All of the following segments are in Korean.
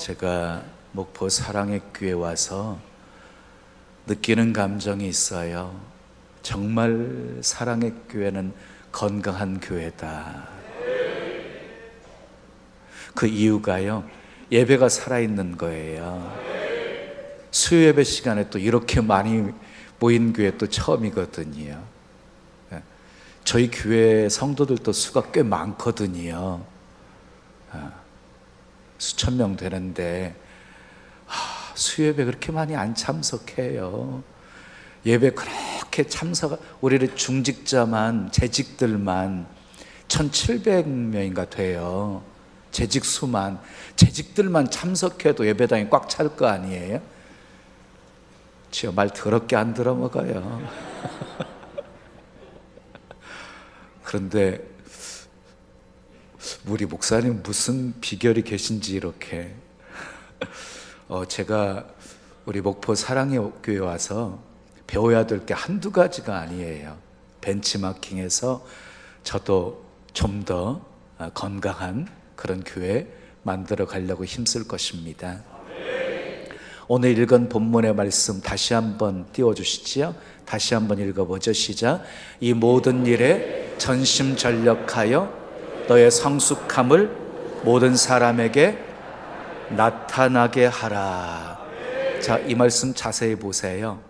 제가 목포 사랑의 교회 와서 느끼는 감정이 있어요. 정말 사랑의 교회는 건강한 교회다. 그 이유가요, 예배가 살아있는 거예요. 수요 예배 시간에 또 이렇게 많이 모인 교회 또 처음이거든요. 저희 교회 성도들도 수가 꽤 많거든요. 수천 명 되는데 수요 예배 그렇게 많이 안 참석해요. 예배 그렇게 우리를 중직자만, 재직들만 1700명인가 돼요. 재직들만 참석해도 예배당이 꽉 찰 거 아니에요? 지어 말 더럽게 안 들어먹어요. 그런데 우리 목사님 무슨 비결이 계신지 이렇게 제가 우리 목포 사랑의 교회 와서 배워야 될 게 한두 가지가 아니에요. 벤치마킹해서 저도 좀 더 건강한 그런 교회 만들어 가려고 힘쓸 것입니다. 오늘 읽은 본문의 말씀 다시 한번 띄워주시지요. 다시 한번 읽어보죠. 시작. 이 모든 일에 전심전력하여 너의 성숙함을 모든 사람에게 나타나게 하라. 자, 이 말씀 자세히 보세요.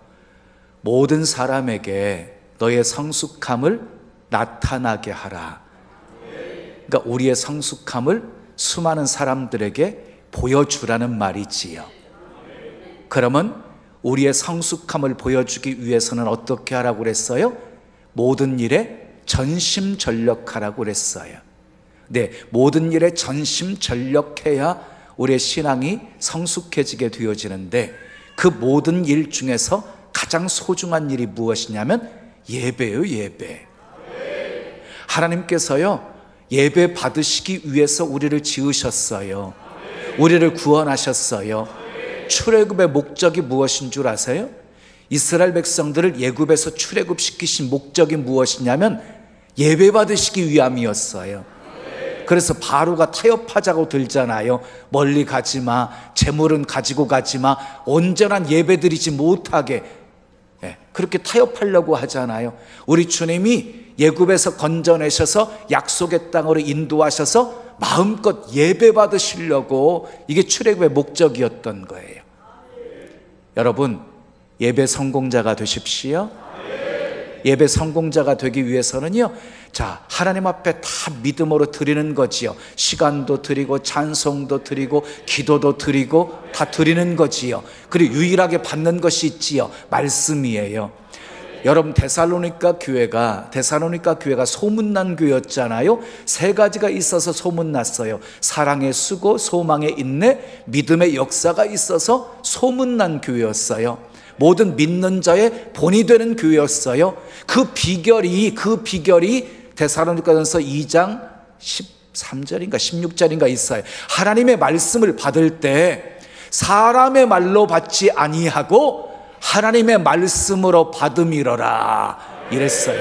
모든 사람에게 너의 성숙함을 나타나게 하라. 그러니까 우리의 성숙함을 수많은 사람들에게 보여주라는 말이지요. 그러면 우리의 성숙함을 보여주기 위해서는 어떻게 하라고 그랬어요? 모든 일에 전심전력하라고 그랬어요. 네, 모든 일에 전심전력해야 우리의 신앙이 성숙해지게 되어지는데, 그 모든 일 중에서 가장 소중한 일이 무엇이냐면 예배예요. 예배. 하나님께서요, 예배 받으시기 위해서 우리를 지으셨어요. 우리를 구원하셨어요. 출애굽의 목적이 무엇인 줄 아세요? 이스라엘 백성들을 애굽에서 출애굽시키신 목적이 무엇이냐면 예배 받으시기 위함이었어요. 그래서 바로가 타협하자고 들잖아요. 멀리 가지마, 재물은 가지고 가지마, 온전한 예배 드리지 못하게, 그렇게 타협하려고 하잖아요. 우리 주님이 애굽에서 건져내셔서 약속의 땅으로 인도하셔서 마음껏 예배 받으시려고, 이게 출애굽의 목적이었던 거예요. 여러분, 예배 성공자가 되십시오. 예배 성공자가 되기 위해서는요, 자, 하나님 앞에 다 믿음으로 드리는 거지요. 시간도 드리고 찬송도 드리고 기도도 드리고 다 드리는 거지요. 그리고 유일하게 받는 것이 있지요. 말씀이에요. 여러분, 데살로니가 교회가 소문난 교회였잖아요. 세 가지가 있어서 소문났어요. 사랑의 수고, 소망의 인내, 믿음의 역사가 있어서 소문난 교회였어요. 모든 믿는 자의 본이 되는 교회였어요. 그 비결이 데살로니가전서 2장 13절인가 16절인가 있어요. 하나님의 말씀을 받을 때 사람의 말로 받지 아니하고 하나님의 말씀으로 받음이러라 이랬어요.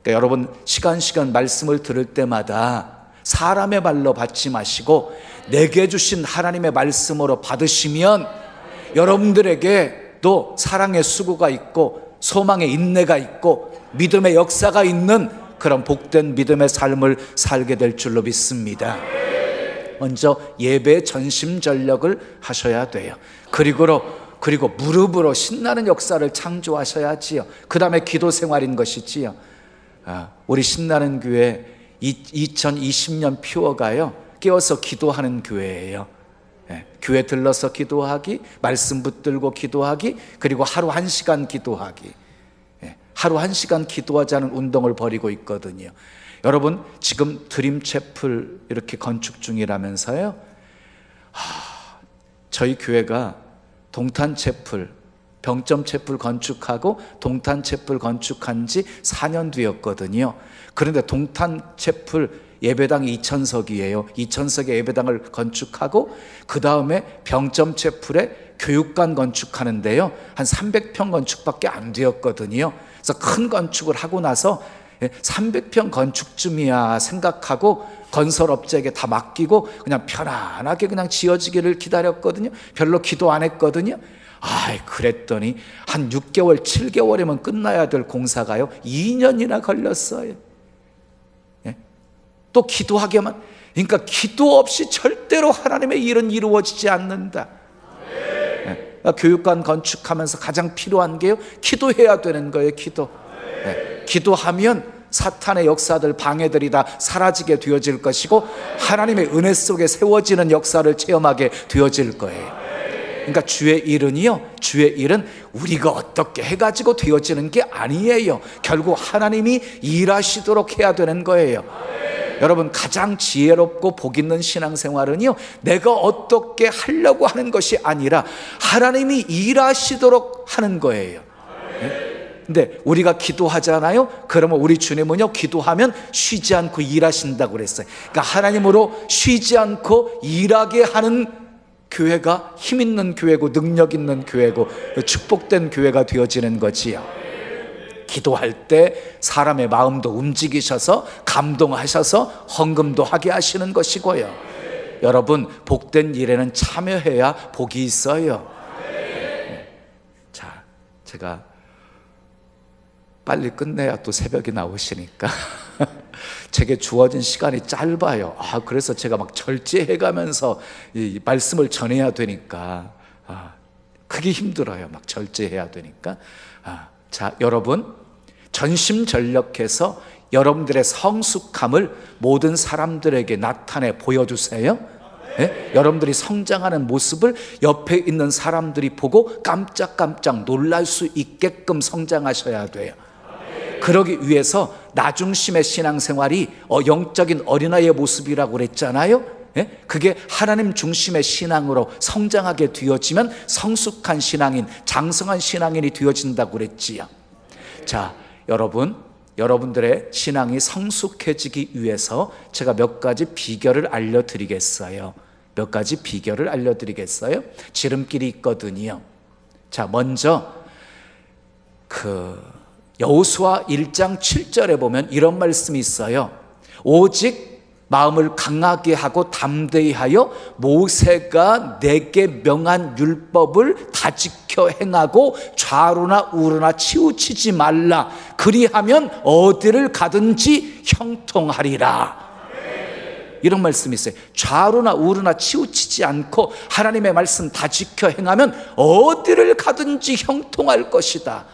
그러니까 여러분, 시간 말씀을 들을 때마다 사람의 말로 받지 마시고 내게 주신 하나님의 말씀으로 받으시면 여러분들에게 또 사랑의 수고가 있고 소망의 인내가 있고 믿음의 역사가 있는 그런 복된 믿음의 삶을 살게 될 줄로 믿습니다. 먼저 예배에 전심전력을 하셔야 돼요. 그리고 무릎으로 신나는 역사를 창조하셔야지요. 그 다음에 기도 생활인 것이지요. 우리 신나는 교회 2020년 표어가요, 깨어서 기도하는 교회예요. 교회 들러서 기도하기, 말씀 붙들고 기도하기, 그리고 하루 1시간 기도하기. 하루 1시간 기도하자는 운동을 벌이고 있거든요. 여러분, 지금 드림채플 이렇게 건축 중이라면서요. 저희 교회가 동탄채플, 병점채플 건축하고 동탄채플 건축한 지 4년 뒤였거든요. 그런데 동탄채플 예배당이 2000석이에요. 2000석의 예배당을 건축하고 그 다음에 병점채플에 교육관 건축하는데요, 한 300평 건축밖에 안 되었거든요. 그래서 큰 건축을 하고 나서 300평 건축쯤이야 생각하고 건설업자에게 다 맡기고 그냥 편안하게 그냥 지어지기를 기다렸거든요. 별로 기도 안 했거든요. 그랬더니 한 6개월, 7개월이면 끝나야 될 공사가요 2년이나 걸렸어요. 또 기도하게만, 그러니까 기도 없이 절대로 하나님의 일은 이루어지지 않는다. 교육관 건축하면서 가장 필요한 게요, 기도해야 되는 거예요. 기도하면 사탄의 역사들, 방해들이 다 사라지게 되어질 것이고 하나님의 은혜 속에 세워지는 역사를 체험하게 되어질 거예요. 그러니까 주의 일은 우리가 어떻게 해가지고 되어지는 게 아니에요. 결국 하나님이 일하시도록 해야 되는 거예요. 여러분, 가장 지혜롭고 복 있는 신앙생활은요, 내가 어떻게 하려고 하는 것이 아니라 하나님이 일하시도록 하는 거예요. 근데 우리가 기도하잖아요. 그러면 우리 주님은요, 기도하면 쉬지 않고 일하신다고 그랬어요. 그러니까 하나님으로 쉬지 않고 일하게 하는 교회가 힘 있는 교회고 능력 있는 교회고 축복된 교회가 되어지는 거지요. 기도할 때 사람의 마음도 움직이셔서 감동하셔서 헌금도 하게 하시는 것이고요. 여러분, 복된 일에는 참여해야 복이 있어요. 자, 제가 빨리 끝내야 또 새벽이 나오시니까 제게 주어진 시간이 짧아요. 그래서 제가 막 절제해가면서 이 말씀을 전해야 되니까 크게 힘들어요. 막 절제해야 되니까. 자, 여러분, 전심전력해서 여러분들의 성숙함을 모든 사람들에게 나타내 보여주세요. 여러분들이 성장하는 모습을 옆에 있는 사람들이 보고 깜짝깜짝 놀랄 수 있게끔 성장하셔야 돼요. 그러기 위해서 나중심의 신앙생활이 영적인 어린아이의 모습이라고 그랬잖아요. 그게 하나님 중심의 신앙으로 성장하게 되어지면 성숙한 신앙인, 장성한 신앙인이 되어진다고 그랬지요. 자, 여러분들의 신앙이 성숙해지기 위해서 제가 몇 가지 비결을 알려드리겠어요. 지름길이 있거든요. 자, 먼저 여호수아 1장 7절에 보면 이런 말씀이 있어요. 오직 마음을 강하게 하고 담대히 하여 모세가 내게 명한 율법을 다 지켜 행하고 좌로나 우로나 치우치지 말라. 그리하면 어디를 가든지 형통하리라. 이런 말씀이 있어요. 좌로나 우로나 치우치지 않고 하나님의 말씀 다 지켜 행하면 어디를 가든지 형통할 것이다.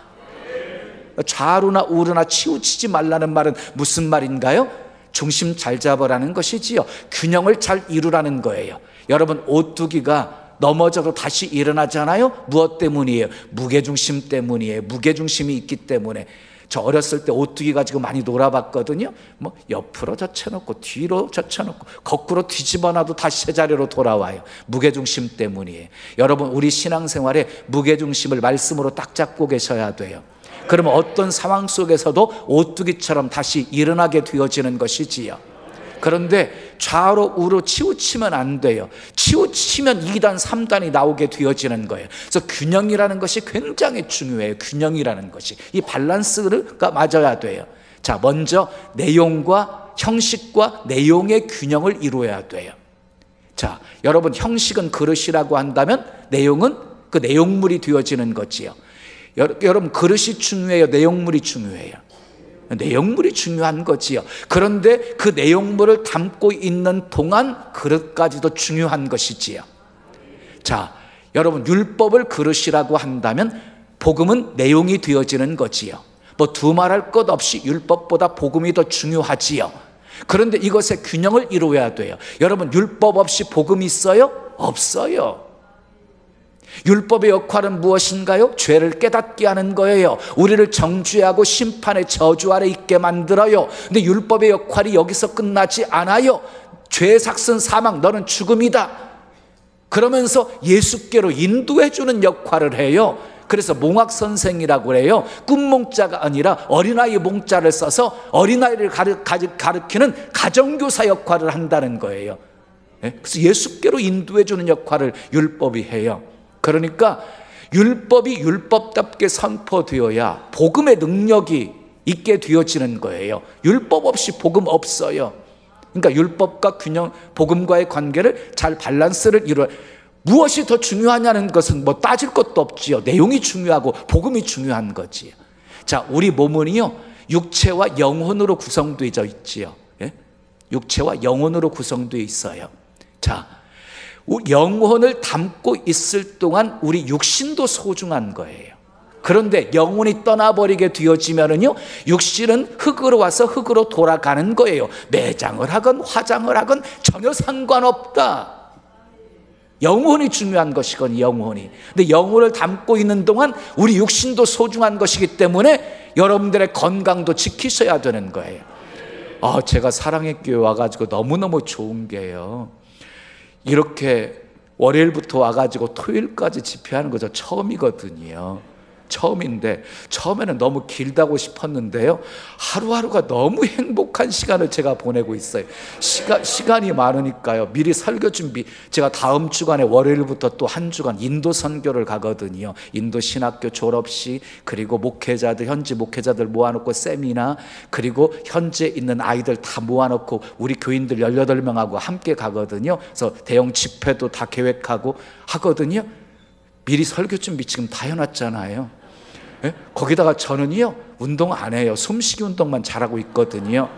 좌로나 우로나 치우치지 말라는 말은 무슨 말인가요? 중심 잘 잡으라는 것이지요. 균형을 잘 이루라는 거예요. 여러분, 오뚜기가 넘어져도 다시 일어나잖아요. 무엇 때문이에요? 무게중심 때문이에요. 무게중심이 있기 때문에. 저 어렸을 때 오뚜기 가지고 많이 놀아봤거든요. 옆으로 젖혀놓고 뒤로 젖혀놓고 거꾸로 뒤집어놔도 다시 제자리로 돌아와요. 무게중심 때문이에요. 여러분, 우리 신앙생활에 무게중심을 말씀으로 딱 잡고 계셔야 돼요. 그러면 어떤 상황 속에서도 오뚜기처럼 다시 일어나게 되어지는 것이지요. 그런데 좌로 우로 치우치면 안 돼요. 치우치면 2단 3단이 나오게 되어지는 거예요. 그래서 균형이라는 것이 굉장히 중요해요. 균형이라는 것이, 이 밸런스가 맞아야 돼요. 자, 먼저 내용과 형식과 내용의 균형을 이루어야 돼요. 자, 여러분, 형식은 그릇이라고 한다면 내용은 그 내용물이 되어지는 거지요. 여러분, 그릇이 중요해요? 내용물이 중요해요? 내용물이 중요한 거지요. 그런데 그 내용물을 담고 있는 동안 그릇까지도 중요한 것이지요. 자, 여러분, 율법을 그릇이라고 한다면 복음은 내용이 되어지는 거지요. 두말할 것 없이 율법보다 복음이 더 중요하지요. 그런데 이것의 균형을 이루어야 돼요. 여러분, 율법 없이 복음이 있어요? 없어요. 율법의 역할은 무엇인가요? 죄를 깨닫게 하는 거예요. 우리를 정죄하고 심판의 저주 아래 있게 만들어요. 근데 율법의 역할이 여기서 끝나지 않아요. 죄의 삭슨 사망, 너는 죽음이다. 그러면서 예수께로 인도해 주는 역할을 해요. 그래서 몽학선생이라고 해요. 꿈몽자가 아니라 어린아이 몽자를 써서 어린아이를 가르치는 가정교사 역할을 한다는 거예요. 그래서 예수께로 인도해 주는 역할을 율법이 해요. 그러니까 율법이 율법답게 선포되어야 복음의 능력이 있게 되어지는 거예요. 율법 없이 복음 없어요. 그러니까 율법과 균형, 복음과의 관계를 잘 밸런스를 이루어. 무엇이 더 중요하냐는 것은 뭐 따질 것도 없지요. 내용이 중요하고 복음이 중요한 거지요. 자, 우리 몸은요, 육체와 영혼으로 구성되어 있지요. 예? 육체와 영혼으로 구성되어 있어요. 자, 영혼을 담고 있을 동안 우리 육신도 소중한 거예요. 그런데 영혼이 떠나버리게 되어지면은요, 육신은 흙으로 와서 흙으로 돌아가는 거예요. 매장을 하건 화장을 하건 전혀 상관없다. 영혼이 중요한 것이건 영혼이. 근데 영혼을 담고 있는 동안 우리 육신도 소중한 것이기 때문에 여러분들의 건강도 지키셔야 되는 거예요. 제가 사랑의 교회 와가지고 너무너무 좋은 게요, 이렇게 월요일부터 와가지고 토요일까지 집회하는 거 저 처음이거든요. 처음인데 처음에는 너무 길다고 싶었는데요, 하루하루가 너무 행복한 시간을 제가 보내고 있어요. 시간이 많으니까요. 미리 설교 준비, 제가 다음 주간에 월요일부터 또 한 주간 인도 선교를 가거든요. 인도 신학교 졸업식, 그리고 목회자들, 현지 목회자들 모아놓고 세미나, 그리고 현재 있는 아이들 다 모아놓고 우리 교인들 18명하고 함께 가거든요. 그래서 대형 집회도 다 계획하고 하거든요. 미리 설교 준비 지금 다 해놨잖아요. 예? 거기다가 저는요, 운동 안 해요. 숨쉬기 운동만 잘하고 있거든요.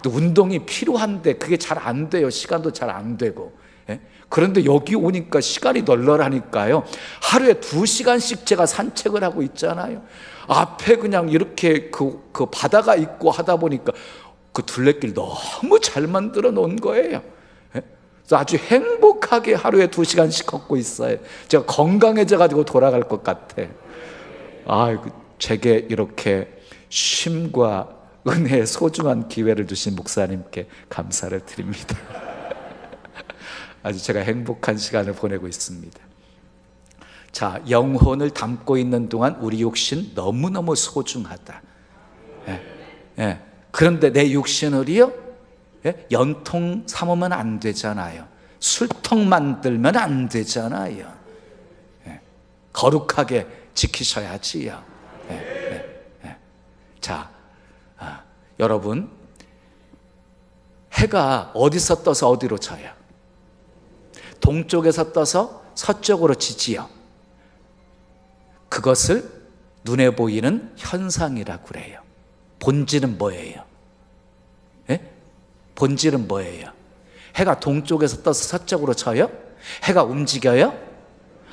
또 운동이 필요한데 그게 잘 안 돼요. 시간도 잘 안 되고. 예? 그런데 여기 오니까 시간이 널널하니까요, 하루에 2시간씩 제가 산책을 하고 있잖아요. 앞에 그냥 이렇게 그 바다가 있고 하다 보니까 그 둘레길 너무 잘 만들어 놓은 거예요. 아주 행복하게 하루에 2시간씩 걷고 있어요. 제가 건강해져 가지고 돌아갈 것 같아. 제게 이렇게 쉼과 은혜의 소중한 기회를 주신 목사님께 감사를 드립니다. 아주 제가 행복한 시간을 보내고 있습니다. 자, 영혼을 담고 있는 동안 우리 육신 너무너무 소중하다. 그런데 내 육신을요, 연통 삼으면 안 되잖아요. 술통 만들면 안 되잖아요. 거룩하게 지키셔야지요. 자, 여러분, 해가 어디서 떠서 어디로 져요? 동쪽에서 떠서 서쪽으로 지지요. 그것을 눈에 보이는 현상이라고 그래요. 본질은 뭐예요? 본질은 뭐예요? 해가 동쪽에서 떠서 서쪽으로 져요? 해가 움직여요?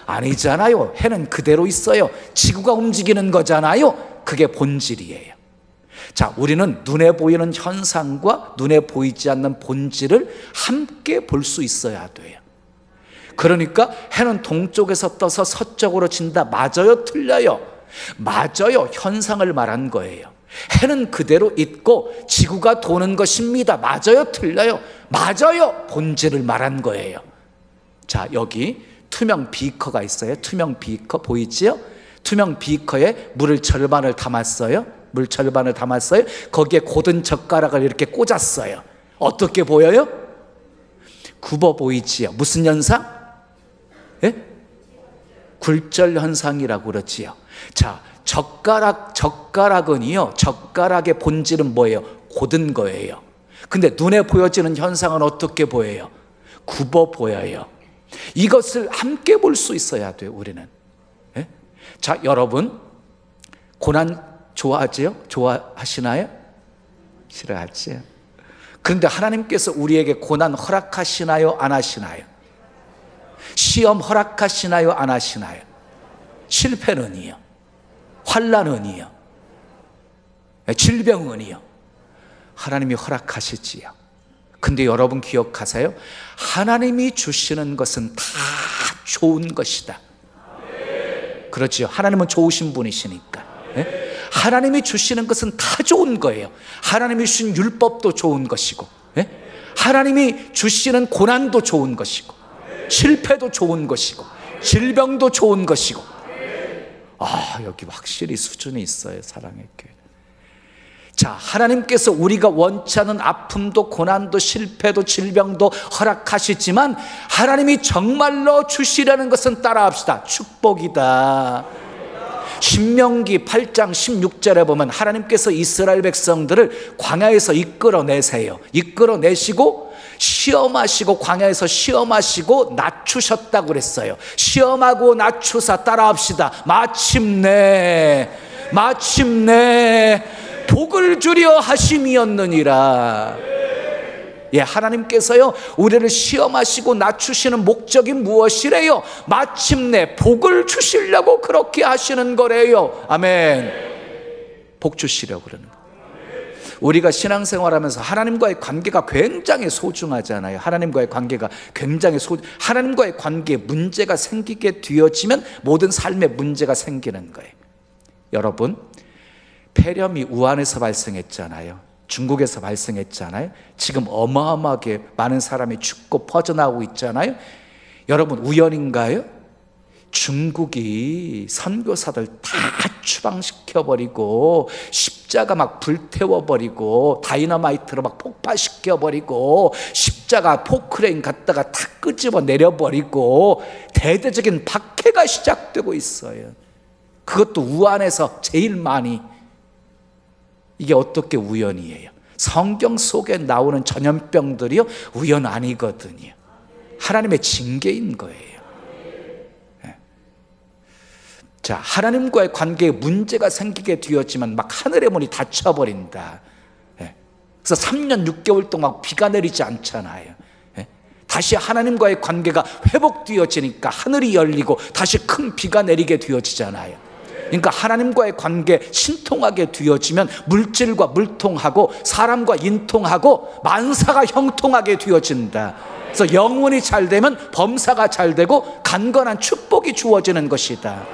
아니잖아요. 해는 그대로 있어요. 지구가 움직이는 거잖아요. 그게 본질이에요. 자, 우리는 눈에 보이는 현상과 눈에 보이지 않는 본질을 함께 볼 수 있어야 돼요. 그러니까 해는 동쪽에서 떠서 서쪽으로 진다. 맞아요? 틀려요? 맞아요. 현상을 말한 거예요. 해는 그대로 있고 지구가 도는 것입니다. 맞아요? 틀려요? 맞아요. 본질을 말한 거예요. 자, 여기 투명 비커가 있어요. 투명 비커 보이지요? 투명 비커에 물을 절반을 담았어요. 물 절반을 담았어요. 거기에 곧은 젓가락을 이렇게 꽂았어요. 어떻게 보여요? 굽어 보이지요? 무슨 현상? 굴절 현상이라고 그러지요. 자, 젓가락은요, 젓가락의 본질은 뭐예요? 곧은 거예요. 근데 눈에 보여지는 현상은 어떻게 보여요? 굽어 보여요. 이것을 함께 볼 수 있어야 돼요, 우리는. 자, 여러분, 고난 좋아하지요? 좋아하시나요? 싫어하지요? 그런데 하나님께서 우리에게 고난 허락하시나요? 안 하시나요? 시험 허락하시나요? 안 하시나요? 실패는요? 환난은요? 질병은요? 하나님이 허락하시지요. 근데 여러분 기억하세요? 하나님이 주시는 것은 다 좋은 것이다. 그렇죠? 하나님은 좋으신 분이시니까. 하나님이 주시는 것은 다 좋은 거예요. 하나님이 주신 율법도 좋은 것이고, 하나님이 주시는 고난도 좋은 것이고, 실패도 좋은 것이고, 질병도 좋은 것이고. 여기 확실히 수준이 있어요, 사랑의 교회. 자, 하나님께서 우리가 원치 않은 아픔도 고난도 실패도 질병도 허락하시지만 하나님이 정말로 주시려는 것은 따라합시다. 축복이다. 신명기 8장 16절에 보면 하나님께서 이스라엘 백성들을 광야에서 이끌어내세요. 이끌어내시고 시험하시고 광야에서 시험하시고 낮추셨다고 그랬어요. 시험하고 낮추사 따라합시다. 마침내 복을 주려 하심이었느니라. 예, 하나님께서요 우리를 시험하시고 낮추시는 목적이 무엇이래요? 마침내 복을 주시려고 그렇게 하시는 거래요. 아멘. 복 주시려고 그러는 거. 우리가 신앙생활하면서 하나님과의 관계가 굉장히 소중하잖아요. 하나님과의 관계가 굉장히 하나님과의 관계에 문제가 생기게 되어지면 모든 삶에 문제가 생기는 거예요. 여러분, 폐렴이 우한에서 발생했잖아요. 중국에서 발생했잖아요. 지금 어마어마하게 많은 사람이 죽고 퍼져나오고 있잖아요. 여러분, 우연인가요? 중국이 선교사들 다 추방시켜버리고 십자가 막 불태워버리고 다이너마이트로 막 폭파시켜버리고 십자가 포크레인 갖다가 다 끄집어 내려버리고 대대적인 박해가 시작되고 있어요. 그것도 우한에서 제일 많이. 이게 어떻게 우연이에요? 성경 속에 나오는 전염병들이요 우연 아니거든요. 하나님의 징계인 거예요. 자, 하나님과의 관계에 문제가 생기게 되었지만 막 하늘의 문이 닫혀버린다. 그래서 3년 6개월 동안 막 비가 내리지 않잖아요. 다시 하나님과의 관계가 회복되어지니까 하늘이 열리고 다시 큰 비가 내리게 되어지잖아요. 그러니까 하나님과의 관계 신통하게 되어지면 물질과 물통하고 사람과 인통하고 만사가 형통하게 되어진다. 그래서 영혼이 잘 되면 범사가 잘 되고 간건한 축복이 주어지는 것이다.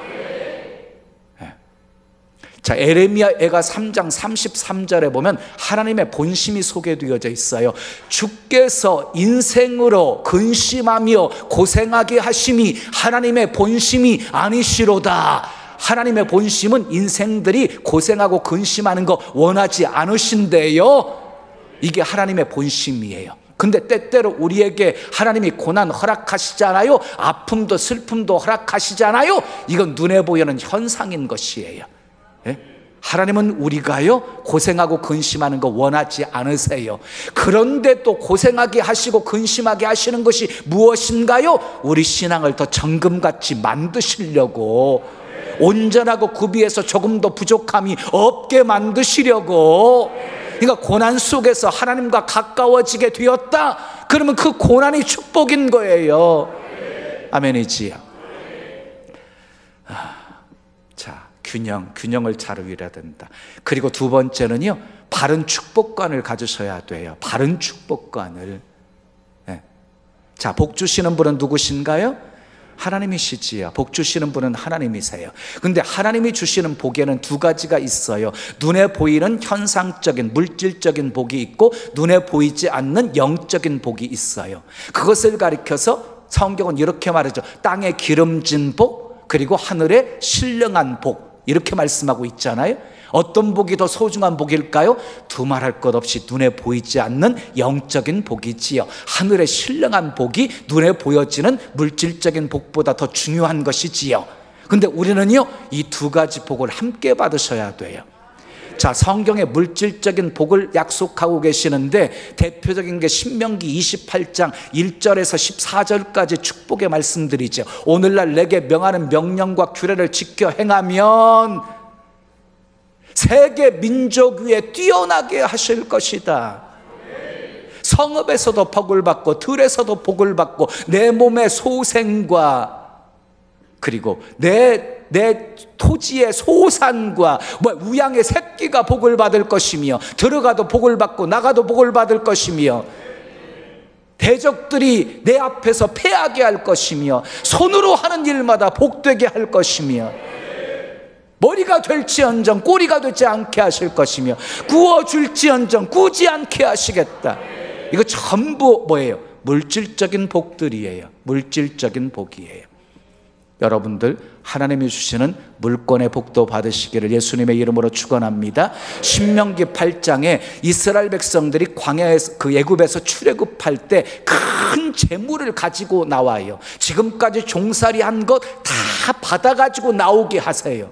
자, 에레미야가 3장 33절에 보면 하나님의 본심이 소개되어져 있어요. 주께서 인생으로 근심하며 고생하게 하심이 하나님의 본심이 아니시로다. 하나님의 본심은 인생들이 고생하고 근심하는 거 원하지 않으신데요. 이게 하나님의 본심이에요. 근데 때때로 우리에게 하나님이 고난 허락하시잖아요. 아픔도 슬픔도 허락하시잖아요. 이건 눈에 보이는 현상인 것이에요. 하나님은 우리가요 고생하고 근심하는 거 원하지 않으세요. 그런데 또 고생하게 하시고 근심하게 하시는 것이 무엇인가요? 우리 신앙을 더 정금같이 만드시려고, 온전하고 구비해서 조금 더 부족함이 없게 만드시려고. 그러니까 고난 속에서 하나님과 가까워지게 되었다. 그러면 그 고난이 축복인 거예요. 아멘이지요. 자, 균형을 잘 이뤄야 된다. 그리고 두 번째는요, 바른 축복관을 가지셔야 돼요. 바른 축복관을. 자, 복 주시는 분은 누구신가요? 하나님이시지요. 복 주시는 분은 하나님이세요. 근데 하나님이 주시는 복에는 두 가지가 있어요. 눈에 보이는 현상적인 물질적인 복이 있고 눈에 보이지 않는 영적인 복이 있어요. 그것을 가리켜서 성경은 이렇게 말하죠. 땅에 기름진 복, 그리고 하늘에 신령한 복, 이렇게 말씀하고 있잖아요. 어떤 복이 더 소중한 복일까요? 두말할 것 없이 눈에 보이지 않는 영적인 복이지요. 하늘의 신령한 복이 눈에 보여지는 물질적인 복보다 더 중요한 것이지요. 근데 우리는요, 이 두 가지 복을 함께 받으셔야 돼요. 자, 성경에 물질적인 복을 약속하고 계시는데 대표적인 게 신명기 28장 1절에서 14절까지 축복의 말씀들이죠. 오늘날 내게 명하는 명령과 규례를 지켜 행하면 세계 민족 위에 뛰어나게 하실 것이다. 성읍에서도 복을 받고 들에서도 복을 받고 내 몸의 소생과 그리고 내 토지의 소산과 우양의 새끼가 복을 받을 것이며 들어가도 복을 받고 나가도 복을 받을 것이며 대적들이 내 앞에서 패하게 할 것이며 손으로 하는 일마다 복되게 할 것이며 머리가 될지언정 꼬리가 되지 않게 하실 것이며 구워줄지언정 꾸지 않게 하시겠다. 이거 전부 뭐예요? 물질적인 복들이에요. 물질적인 복이에요. 여러분들 하나님이 주시는 물권의 복도 받으시기를 예수님의 이름으로 축원합니다. 신명기 8장에 이스라엘 백성들이 광야에서 그 애굽에서 출애굽할 때 큰 재물을 가지고 나와요. 지금까지 종살이 한 것 다 받아가지고 나오게 하세요.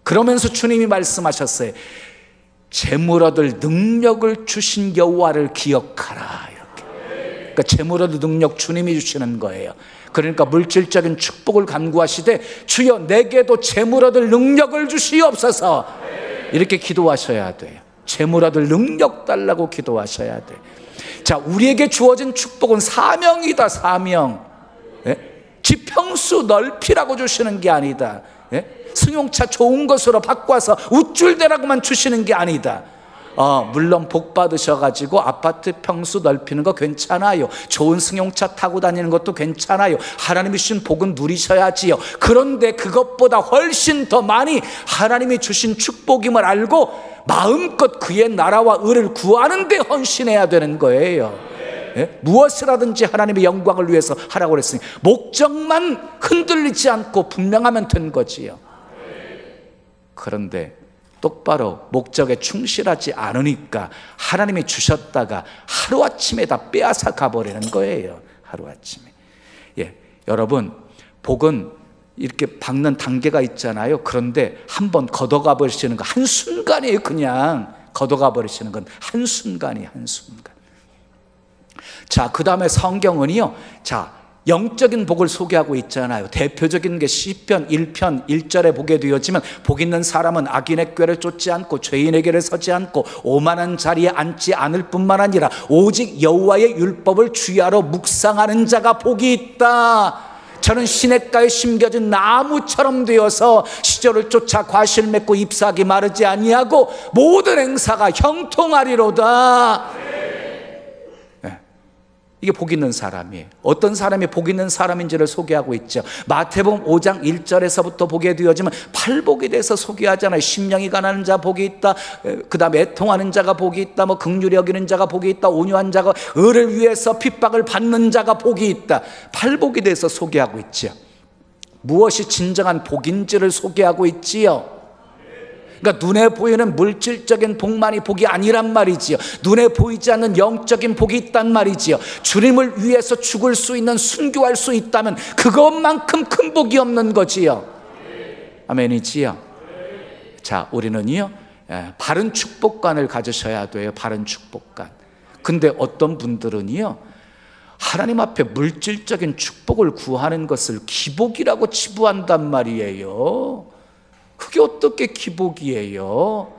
그러면서 주님이 말씀하셨어요. 재물 얻을 능력을 주신 여호와를 기억하라. 이렇게. 그러니까 재물 얻을 능력 주님이 주시는 거예요. 그러니까 물질적인 축복을 간구하시되 주여 내게도 재물 얻을 능력을 주시옵소서, 이렇게 기도하셔야 돼요. 재물 얻을 능력 달라고 기도하셔야 돼요. 자, 우리에게 주어진 축복은 사명이다. 사명. 지평수 넓히라고 주시는 게 아니다. 승용차 좋은 것으로 바꿔서 우쭐대라고만 주시는 게 아니다. 물론 복 받으셔가지고 아파트 평수 넓히는 거 괜찮아요. 좋은 승용차 타고 다니는 것도 괜찮아요. 하나님이 주신 복은 누리셔야지요. 그런데 그것보다 훨씬 더 많이 하나님이 주신 축복임을 알고 마음껏 그의 나라와 의를 구하는 데 헌신해야 되는 거예요. 무엇을 하든지 하나님의 영광을 위해서 하라고 그랬으니 목적만 흔들리지 않고 분명하면 된 거지요. 그런데 똑바로 목적에 충실하지 않으니까 하나님이 주셨다가 하루아침에 다 빼앗아 가버리는 거예요. 하루아침에. 여러분, 복은 이렇게 받는 단계가 있잖아요. 그런데 한번 걷어가 버리시는 거 한순간이에요. 그냥 걷어가 버리시는 건 한순간이에요. 한순간. 자, 그 다음에 성경은요, 자, 영적인 복을 소개하고 있잖아요. 대표적인 게 시편 1편 1절에 보게 되었지만, 복 있는 사람은 악인의 꾀를 쫓지 않고 죄인의 길에 서지 않고 오만한 자리에 앉지 않을 뿐만 아니라 오직 여호와의 율법을 주야로 묵상하는 자가 복이 있다. 저는 시냇가에 심겨진 나무처럼 되어서 시절을 쫓아 과실 맺고 잎사귀 마르지 아니하고 모든 행사가 형통하리로다. 이게 복 있는 사람이에요. 어떤 사람이 복 있는 사람인지를 소개하고 있죠. 마태복음 5장 1절에서부터 보게 되어지면 팔복에 대해서 소개하잖아요. 심령이 가난한 자 복이 있다. 그 다음에 애통하는 자가 복이 있다. 뭐 긍휼히 여기는 자가 복이 있다. 온유한 자가, 의를 위해서 핍박을 받는 자가 복이 있다. 팔복에 대해서 소개하고 있죠. 무엇이 진정한 복인지를 소개하고 있지요. 그러니까 눈에 보이는 물질적인 복만이 복이 아니란 말이지요. 눈에 보이지 않는 영적인 복이 있단 말이지요. 주님을 위해서 죽을 수 있는, 순교할 수 있다면 그것만큼 큰 복이 없는 거지요. 아멘이지요. 자, 우리는요, 바른 축복관을 가지셔야 돼요. 바른 축복관. 근데 어떤 분들은요, 하나님 앞에 물질적인 축복을 구하는 것을 기복이라고 치부한단 말이에요. 그게 어떻게 기복이에요?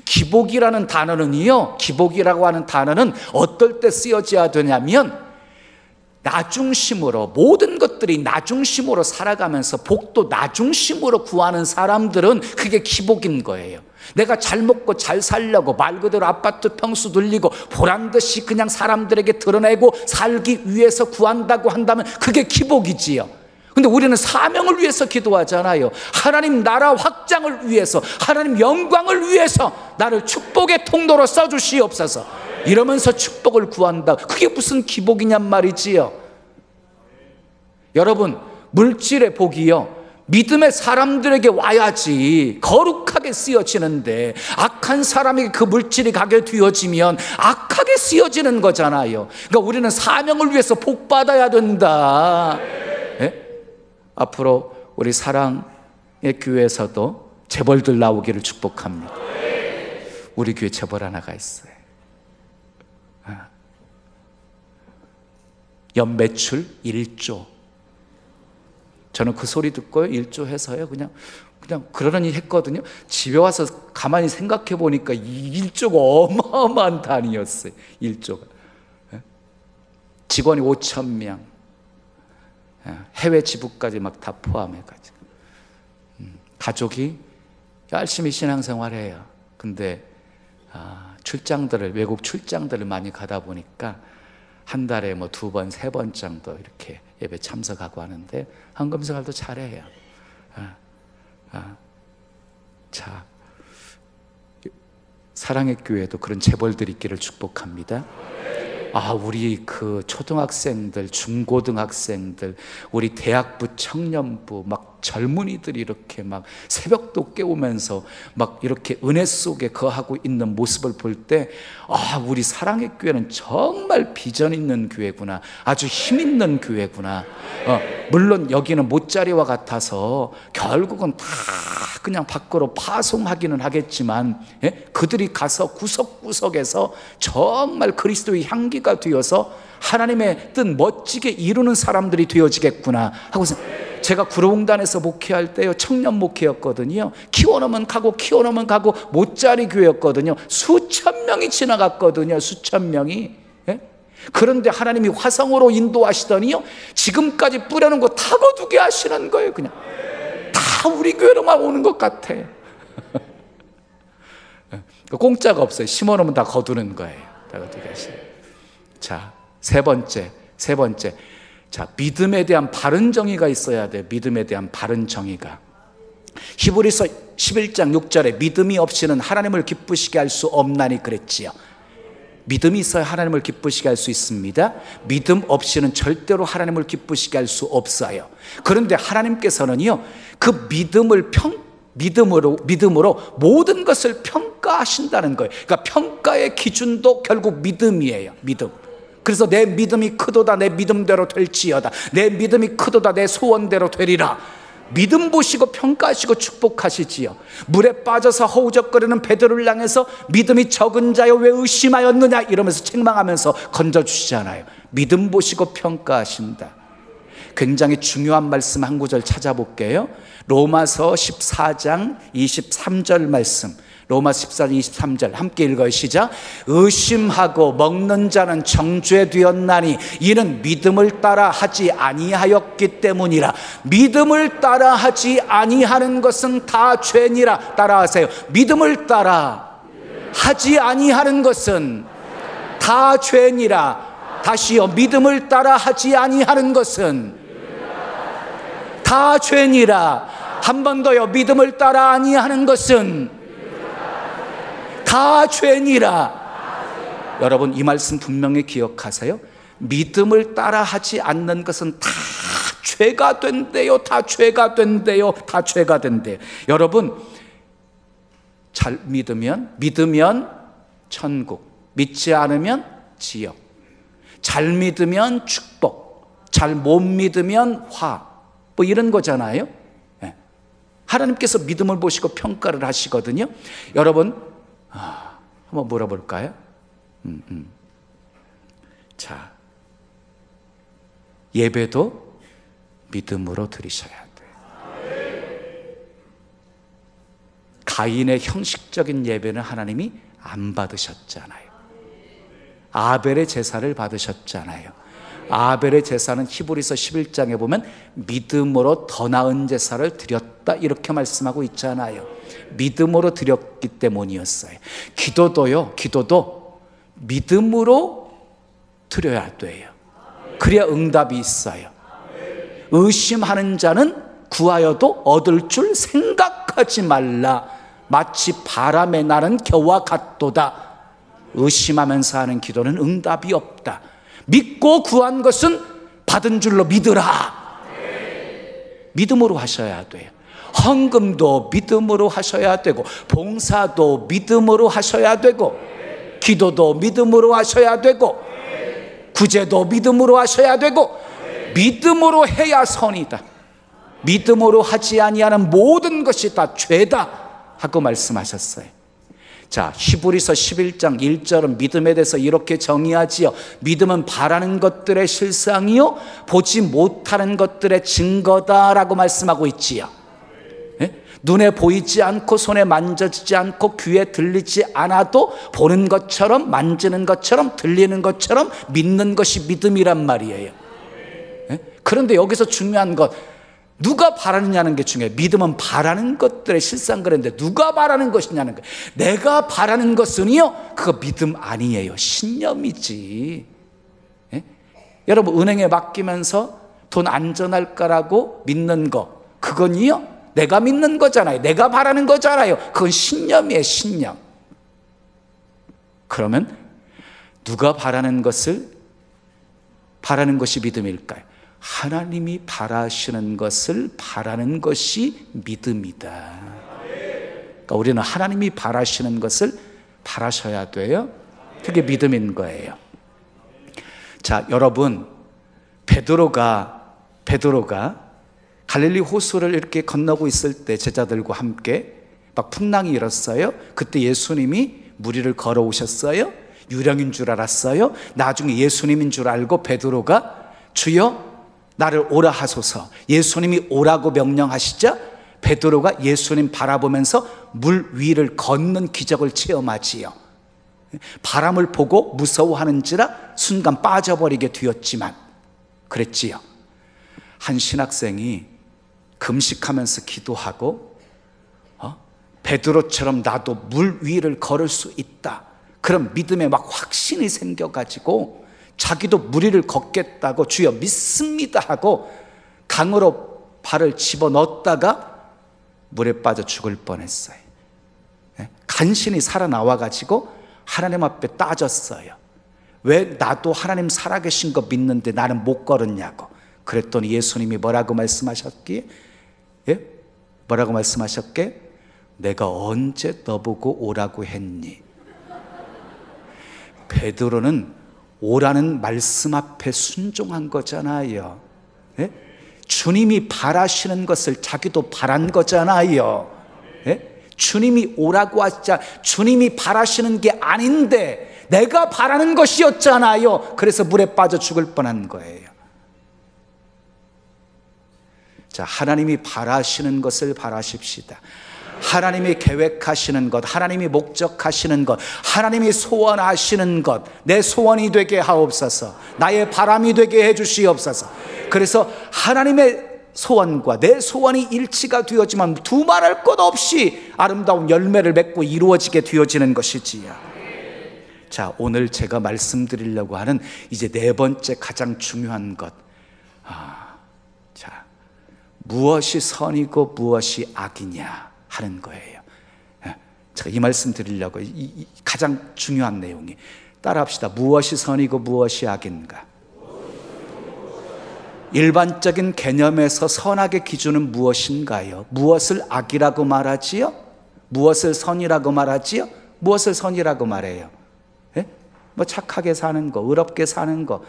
기복이라는 단어는요, 기복이라고 하는 단어는 어떨 때 쓰여져야 되냐면, 나중심으로, 모든 것들이 나중심으로 살아가면서 복도 나중심으로 구하는 사람들은 그게 기복인 거예요. 내가 잘 먹고 잘 살려고 말 그대로 아파트 평수 늘리고 보란듯이 그냥 사람들에게 드러내고 살기 위해서 구한다고 한다면 그게 기복이지요. 근데 우리는 사명을 위해서 기도하잖아요. 하나님 나라 확장을 위해서, 하나님 영광을 위해서 나를 축복의 통로로 써주시옵소서, 이러면서 축복을 구한다. 그게 무슨 기복이냔 말이지요. 여러분, 물질의 복이요, 믿음의 사람들에게 와야지 거룩하게 쓰여지는데, 악한 사람에게 그 물질이 가게 되어지면 악하게 쓰여지는 거잖아요. 그러니까 우리는 사명을 위해서 복 받아야 된다. 앞으로 우리 사랑의 교회에서도 재벌들 나오기를 축복합니다. 우리 교회 재벌 하나가 있어요. 연매출 1조. 저는 그 소리 듣고요, 1조 해서요, 그냥 그러려니 했거든요. 집에 와서 가만히 생각해 보니까 1조가 어마어마한 단위였어요. 1조가. 직원이 5,000명. 해외 지부까지 막 다 포함해가지고 가족이 열심히 신앙생활해요. 근데 외국 출장들을 많이 가다 보니까 한 달에 뭐 2번, 3번 정도 이렇게 예배 참석하고 하는데 헌금생활도 잘해요. 자, 사랑의 교회도 그런 재벌들이 있기를 축복합니다. 우리 그 초등학생들, 중고등학생들, 우리 대학부, 청년부 막 젊은이들이 이렇게 막 새벽도 깨우면서 막 이렇게 은혜 속에 거하고 있는 모습을 볼 때, 우리 사랑의 교회는 정말 비전 있는 교회구나, 아주 힘 있는 교회구나. 물론 여기는 못자리와 같아서 결국은 다 그냥 밖으로 파송하기는 하겠지만, 그들이 가서 구석구석에서 정말 그리스도의 향기가 되어서 하나님의 뜻 멋지게 이루는 사람들이 되어지겠구나 하고, 제가 구로공단에서 목회할 때요, 청년 목회였거든요. 키워놓으면 가고 못자리 교회였거든요. 수천 명이 지나갔거든요. 수천 명이. 그런데 하나님이 화성으로 인도하시더니요, 지금까지 뿌려놓은 거 다 거두게 하시는 거예요. 그냥 다 우리 교회로만 오는 것 같아. 공짜가 없어요. 심어놓으면 다 거두는 거예요. 다 거두게 하시는. 자, 세 번째. 자, 믿음에 대한 바른 정의가 있어야 돼요. 믿음에 대한 바른 정의가. 히브리서 11장 6절에 믿음이 없이는 하나님을 기쁘시게 할 수 없나니 그랬지요. 믿음이 있어야 하나님을 기쁘시게 할 수 있습니다. 믿음 없이는 절대로 하나님을 기쁘시게 할 수 없어요. 그런데 하나님께서는요, 그 믿음으로 모든 것을 평가하신다는 거예요. 그러니까 평가의 기준도 결국 믿음이에요. 믿음. 그래서 내 믿음이 크도다, 내 믿음대로 될지어다, 내 믿음이 크도다, 내 소원대로 되리라. 믿음 보시고 평가하시고 축복하시지요. 물에 빠져서 허우적거리는 베드로를 향해서 믿음이 적은 자여 왜 의심하였느냐 이러면서 책망하면서 건져주시잖아요. 믿음 보시고 평가하신다. 굉장히 중요한 말씀 한 구절 찾아볼게요. 로마서 14장 23절 말씀. 로마서 14장 23절 함께 읽어요. 시작. 의심하고 먹는 자는 정죄 되었나니 이는 믿음을 따라 하지 아니하였기 때문이라. 믿음을 따라 하지 아니하는 것은 다 죄니라. 따라하세요. 믿음을 따라 하지 아니하는 것은 다 죄니라. 다시요. 믿음을 따라 하지 아니하는 것은 다 죄니라. 한 번 더요. 믿음을 따라 아니하는 것은 다 죄니라. 여러분, 이 말씀 분명히 기억하세요. 믿음을 따라 하지 않는 것은 다 죄가 된대요. 다 죄가 된대요. 다 죄가 된대요. 여러분, 잘 믿으면 천국, 믿지 않으면 지옥. 잘 믿으면 축복, 잘 못 믿으면 화, 뭐 이런 거잖아요. 하나님께서 믿음을 보시고 평가를 하시거든요. 여러분, 한번 물어볼까요? 자, 예배도 믿음으로 드리셔야 돼요. 가인의 형식적인 예배는 하나님이 안 받으셨잖아요. 아벨의 제사를 받으셨잖아요. 아벨의 제사는 히브리서 11장에 보면 믿음으로 더 나은 제사를 드렸다 이렇게 말씀하고 있잖아요. 믿음으로 드렸기 때문이었어요. 기도도 믿음으로 드려야 돼요. 그래야 응답이 있어요. 의심하는 자는 구하여도 얻을 줄 생각하지 말라. 마치 바람에 나는 겨와 같도다. 의심하면서 하는 기도는 응답이 없다. 믿고 구한 것은 받은 줄로 믿으라. 믿음으로 하셔야 돼요. 헌금도 믿음으로 하셔야 되고, 봉사도 믿음으로 하셔야 되고, 기도도 믿음으로 하셔야 되고, 구제도 믿음으로 하셔야 되고, 믿음으로 해야 선이다. 믿음으로 하지 아니하는 모든 것이 다 죄다 하고 말씀하셨어요. 자, 히브리서 11장 1절은 믿음에 대해서 이렇게 정의하지요. 믿음은 바라는 것들의 실상이요 보지 못하는 것들의 증거다라고 말씀하고 있지요. 눈에 보이지 않고 손에 만져지지 않고 귀에 들리지 않아도 보는 것처럼 만지는 것처럼 들리는 것처럼 믿는 것이 믿음이란 말이에요. 그런데 여기서 중요한 것, 누가 바라느냐는 게 중요해요. 믿음은 바라는 것들의 실상. 그런데 누가 바라는 것이냐는 거예요. 내가 바라는 것은요, 그거 믿음 아니에요. 신념이지. 여러분, 은행에 맡기면서 돈 안전할까라고 믿는 거, 그건요 내가 믿는 거잖아요. 내가 바라는 거잖아요. 그건 신념이에요. 신념. 그러면 누가 바라는 것이 믿음일까요? 하나님이 바라시는 것을 바라는 것이 믿음이다. 그러니까 우리는 하나님이 바라시는 것을 바라셔야 돼요. 그게 믿음인 거예요. 자, 여러분, 베드로가 갈릴리 호수를 이렇게 건너고 있을 때 제자들과 함께 막 풍랑이 일었어요. 그때 예수님이 무리를 걸어오셨어요. 유령인 줄 알았어요. 나중에 예수님인 줄 알고 베드로가 주여 나를 오라 하소서. 예수님이 오라고 명령하시자 베드로가 예수님 바라보면서 물 위를 걷는 기적을 체험하지요. 바람을 보고 무서워하는지라 순간 빠져버리게 되었지만 그랬지요. 한 신학생이 금식하면서 기도하고 베드로처럼 나도 물 위를 걸을 수 있다, 그런 믿음에 막 확신이 생겨가지고 자기도 물 위를 걷겠다고 주여 믿습니다 하고 강으로 발을 집어넣었다가 물에 빠져 죽을 뻔했어요. 간신히 살아나와가지고 하나님 앞에 따졌어요. 왜 나도 하나님 살아계신 거 믿는데 나는 못 걸었냐고. 그랬더니 예수님이 뭐라고 말씀하셨기에? 뭐라고 말씀하셨게? 내가 언제 너보고 오라고 했니? 베드로는 오라는 말씀 앞에 순종한 거잖아요. 주님이 바라시는 것을 자기도 바란 거잖아요. 주님이 오라고 하시자 주님이 바라시는 게 아닌데 내가 바라는 것이었잖아요. 그래서 물에 빠져 죽을 뻔한 거예요. 자, 하나님이 바라시는 것을 바라십시다. 하나님이 계획하시는 것, 하나님이 목적하시는 것, 하나님이 소원하시는 것, 내 소원이 되게 하옵소서. 나의 바람이 되게 해주시옵소서. 그래서 하나님의 소원과 내 소원이 일치가 되어지만 두말할 것 없이 아름다운 열매를 맺고 이루어지게 되어지는 것이지요. 자, 오늘 제가 말씀드리려고 하는 이제 네 번째 가장 중요한 것, 자, 무엇이 선이고 무엇이 악이냐 하는 거예요. 제가 이 말씀 드리려고 가장 중요한 내용이, 따라합시다. 무엇이 선이고 무엇이 악인가? 일반적인 개념에서 선악의 기준은 무엇인가요? 무엇을 악이라고 말하지요? 무엇을 선이라고 말하지요? 무엇을 선이라고 말해요? 뭐 착하게 사는 거, 의롭게 사는 거,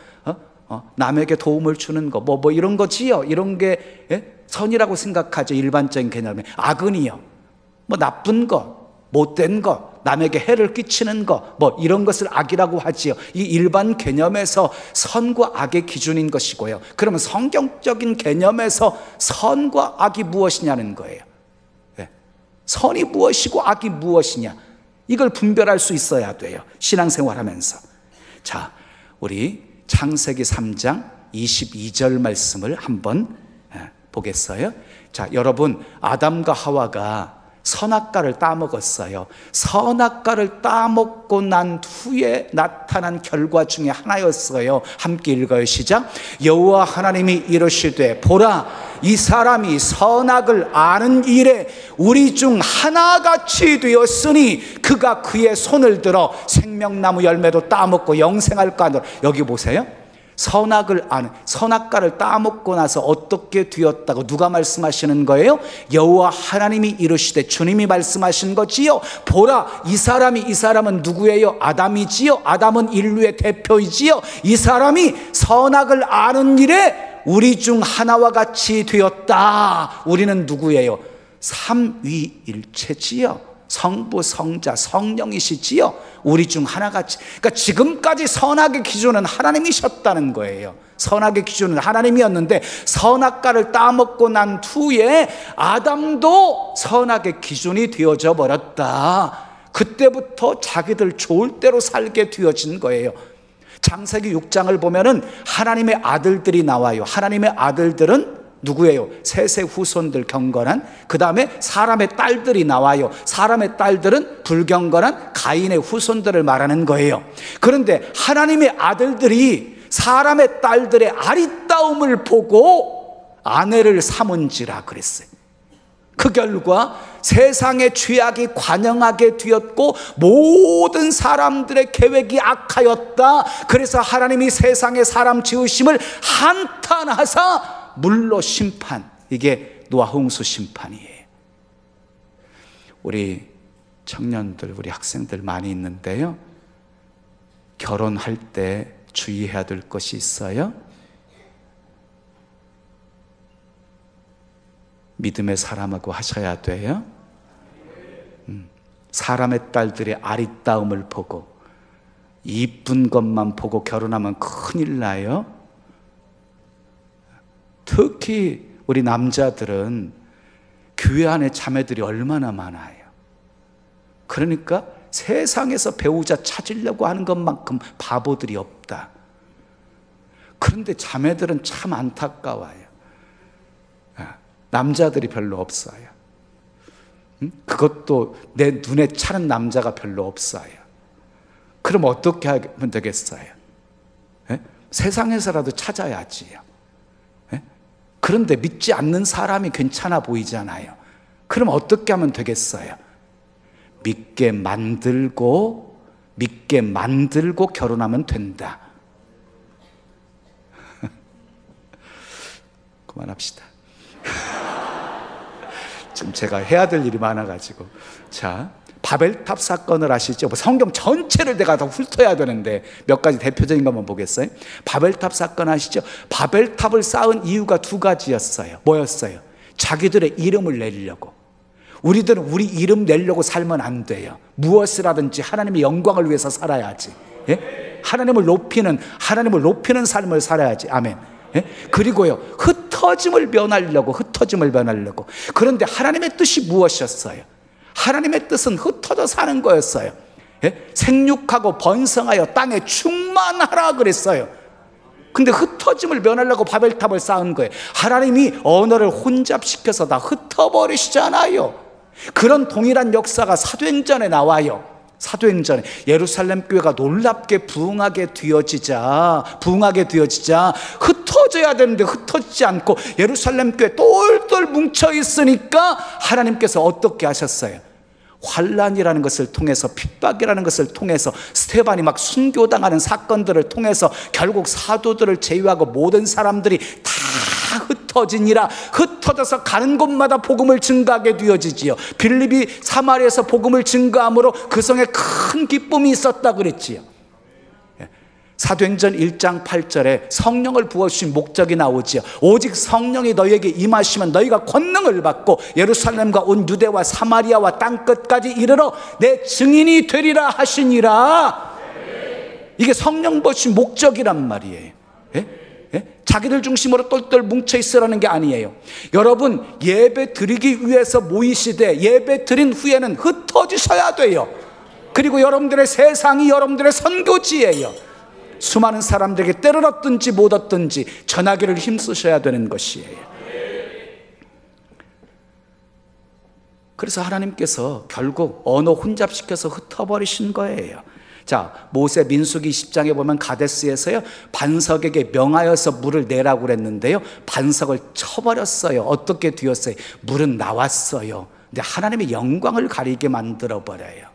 남에게 도움을 주는 거, 뭐 이런 거지요. 이런 게 선이라고 생각하죠. 일반적인 개념에. 악은요, 뭐 나쁜 거, 못된 거, 남에게 해를 끼치는 거, 뭐 이런 것을 악이라고 하지요. 이 일반 개념에서 선과 악의 기준인 것이고요. 그러면 성경적인 개념에서 선과 악이 무엇이냐는 거예요. 선이 무엇이고 악이 무엇이냐, 이걸 분별할 수 있어야 돼요, 신앙생활하면서. 자, 우리 창세기 3장 22절 말씀을 한번 보겠어요. 자, 여러분, 아담과 하와가 선악과를 따먹었어요. 선악과를 따먹고 난 후에 나타난 결과 중에 하나였어요. 함께 읽어요. 시작. 여호와 하나님이 이르시되 보라, 이 사람이 선악을 아는 일에 우리 중 하나같이 되었으니 그가 그의 손을 들어 생명나무 열매도 따먹고 영생할까 하노라. 여기 보세요. 선악을 아는, 선악과를 따먹고 나서 어떻게 되었다고 누가 말씀하시는 거예요? 여호와 하나님이 이르시되, 주님이 말씀하신 거지요. 보라, 이 사람은 누구예요? 아담이지요. 아담은 인류의 대표이지요. 이 사람이 선악을 아는 일에 우리 중 하나와 같이 되었다. 우리는 누구예요? 삼위일체지요. 성부, 성자, 성령이시지요. 우리 중 하나같이. 그러니까 지금까지 선악의 기준은 하나님이셨다는 거예요. 선악의 기준은 하나님이었는데 선악과를 따먹고 난 후에 아담도 선악의 기준이 되어져 버렸다. 그때부터 자기들 좋을 대로 살게 되어진 거예요. 창세기 6장을 보면은 하나님의 아들들이 나와요. 하나님의 아들들은 누구예요? 셋의 후손들, 경건한. 그 다음에 사람의 딸들이 나와요. 사람의 딸들은 불경건한 가인의 후손들을 말하는 거예요. 그런데 하나님의 아들들이 사람의 딸들의 아리따움을 보고 아내를 삼은지라 그랬어요. 그 결과 세상의 죄악이 관영하게 되었고 모든 사람들의 계획이 악하였다. 그래서 하나님이 세상의 사람 지으심을 한탄하사 물로 심판. 이게 노아 홍수 심판이에요. 우리 청년들, 우리 학생들 많이 있는데요, 결혼할 때 주의해야 될 것이 있어요. 믿음의 사람하고 하셔야 돼요. 사람의 딸들의 아리따움을 보고 이쁜 것만 보고 결혼하면 큰일 나요. 특히 우리 남자들은 교회 안에 자매들이 얼마나 많아요. 그러니까 세상에서 배우자 찾으려고 하는 것만큼 바보들이 없다. 그런데 자매들은 참 안타까워요. 남자들이 별로 없어요. 그것도 내 눈에 차는 남자가 별로 없어요. 그럼 어떻게 하면 되겠어요? 세상에서라도 찾아야지요. 그런데 믿지 않는 사람이 괜찮아 보이잖아요. 그럼 어떻게 하면 되겠어요? 믿게 만들고 결혼하면 된다. 그만합시다. 지금 제가 해야 될 일이 많아가지고. 자, 바벨탑 사건을 아시죠? 성경 전체를 내가 다 훑어야 되는데 몇 가지 대표적인 것만 보겠어요? 바벨탑 사건 아시죠? 바벨탑을 쌓은 이유가 두 가지였어요. 뭐였어요? 자기들의 이름을 내려고. 우리들은 우리 이름 내려고 살면 안 돼요. 무엇이라든지 하나님의 영광을 위해서 살아야지. 예? 하나님을 높이는 삶을 살아야지. 아멘. 예? 그리고요, 흩어짐을 면하려고. 그런데 하나님의 뜻이 무엇이었어요? 하나님의 뜻은 흩어져 사는 거였어요. 예? 생육하고 번성하여 땅에 충만하라 그랬어요. 근데 흩어짐을 면하려고 바벨탑을 쌓은 거예요. 하나님이 언어를 혼잡시켜서 다 흩어버리시잖아요. 그런 동일한 역사가 사도행전에 나와요. 사도행전에 예루살렘 교회가 놀랍게 부흥하게 되어지자 흩어져야 되는데 흩어지지 않고 예루살렘 교회 똘똘 뭉쳐 있으니까 하나님께서 어떻게 하셨어요? 환란이라는 것을 통해서, 핍박이라는 것을 통해서, 스데반이 막 순교당하는 사건들을 통해서 결국 사도들을 제외하고 모든 사람들이 다 흩어지니라. 흩어져서 가는 곳마다 복음을 증거하게 되어지지요. 빌립이 사마리아에서 복음을 증거함으로 그 성에 큰 기쁨이 있었다 그랬지요. 사도행전 1장 8절에 성령을 부어주신 목적이 나오지요. 오직 성령이 너희에게 임하시면 너희가 권능을 받고 예루살렘과 온 유대와 사마리아와 땅끝까지 이르러 내 증인이 되리라 하시니라. 이게 성령 부어주신 목적이란 말이에요. 자기들 중심으로 똘똘 뭉쳐 있으라는 게 아니에요. 여러분, 예배 드리기 위해서 모이시되 예배 드린 후에는 흩어지셔야 돼요. 그리고 여러분들의 세상이 여러분들의 선교지예요. 수많은 사람들에게 때를 얻든지 못 얻든지 전하기를 힘쓰셔야 되는 것이에요. 그래서 하나님께서 결국 언어 혼잡시켜서 흩어버리신 거예요. 자, 모세 민수기 10장에 보면 가데스에서요, 반석에게 명하여서 물을 내라고 그랬는데요, 반석을 쳐버렸어요. 어떻게 되었어요? 물은 나왔어요. 근데 하나님의 영광을 가리게 만들어버려요.